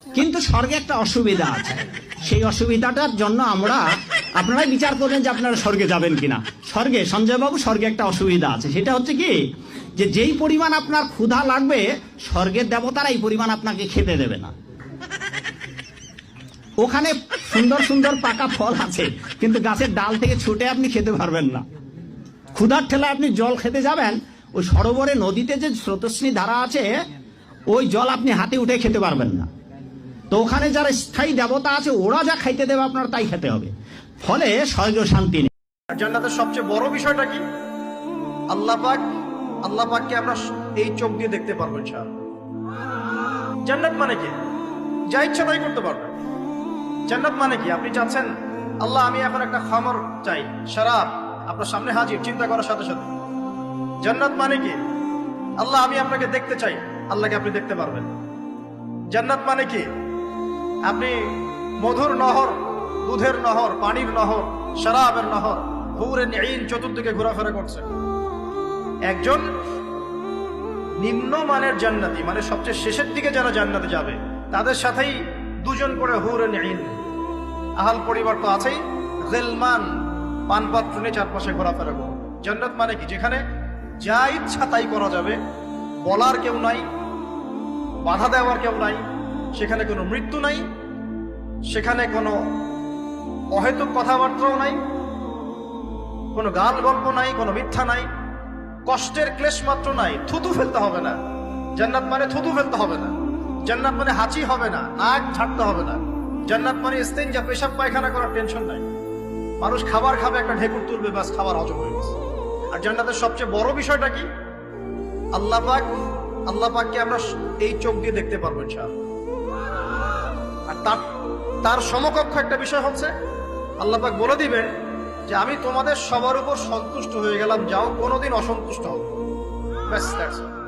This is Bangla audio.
কিন্তু স্বর্গে একটা অসুবিধা আছে, সেই অসুবিধাটার জন্য আপনারাই বিচার করবেন যে আপনারা স্বর্গে যাবেন কিনা। স্বর্গে, সঞ্জয় বাবু, স্বর্গে একটা অসুবিধা আছে, সেটা হচ্ছে কি যে যেই পরিমাণ আপনার ক্ষুধা লাগবে স্বর্গের দেবতারা এই পরিমাণ আপনাকে খেতে দেবে না। ওখানে সুন্দর সুন্দর পাকা ফল আছে, কিন্তু গাছের ডাল থেকে ছুটে আপনি খেতে পারবেন না। ক্ষুধার ঠেলায় আপনি জল খেতে যাবেন, ওই সরোবরে নদীতে যে স্রোতস্বিনী ধারা আছে ওই জল আপনি হাতে উঠে খেতে পারবেন না। তো ওখানে যারা স্থায়ী দেবতা আছে ওরা যা খাইতে দেবে আপনার তাই খেতে হবে, ফলে স্বর্গীয় শান্তি নেই। জান্নাতের সবচেয়ে বড় বিষয়টা কি? আল্লাহ পাককে আমরা এই চোখ দিয়ে দেখতে পারবো ইনশাআল্লাহ। জান্নাত মানে কি? যা ইচ্ছা তাই করতে পারবেন। জান্নাত মানে কি? আপনি চাচ্ছেন আল্লাহ আমি এখন একটা খামর চাই, শরাব আপনার সামনে হাজির, চিন্তা করার সাথে সাথে। জান্নাত মানে কি? আল্লাহ আমি আপনাকে দেখতে চাই, আল্লাহকে আপনি দেখতে পারবেন। জান্নাত মানে কি? আপনি মধুর নহর, দুধের নহর, পানির নহর, শরাবের নহর, হুরুন ঈন চতুর্দিকে ঘোরাফেরা করছে। একজন নিম্নমানের জান্নাতি, মানে সবচেয়ে শেষের দিকে যারা জান্নাতে যাবে তাদের সাথেই দুজন করে হুরুন ঈন, আহাল পরিবার তো আছেই, গিলমান পানপাত্র নিয়ে চারপাশে ঘোরাফেরা করবে। জান্নাত মানে কি? যেখানে যা ইচ্ছা তাই করা যাবে, বলার কেউ নাই, বাধা দেওয়ার কেউ নাই, সেখানে কোনো মৃত্যু নাই, সেখানে কোনো অহেতুক কথাবার্তাও নাই, কোনো গান গল্প নাই, কোনো মিথ্যা নাই, কষ্টের ক্লেশ মাত্র নাই, থুতু ফেলতে হবে না। জান্নাত মানে থুতু ফেলতে হবে না। জান্নাত মানে হাঁচি হবে না, নাক ছাড়তে হবে না। জান্নাত মানে ইস্তেঞ্জা, পেশাব পায়খানা করার টেনশন নাই। মানুষ খাবার খাবে, একটা ঢেকুর তুলবে, ব্যাস খাবার হজম হয়ে গেছে। আর জান্নাতের সবচেয়ে বড় বিষয়টা কি? আল্লাহ পাককে আমরা এই চোখ দিয়ে দেখতে পারবো ইনশাআল্লাহ। আর তার সমকক্ষ একটা বিষয় হচ্ছে আল্লাহ পাক বলে দিবেন যে আমি তোমাদের সবার উপর সন্তুষ্ট হয়ে গেলাম, যাও কোনোদিন অসন্তুষ্ট হবে। ব্যাস, দ্যাটস অল।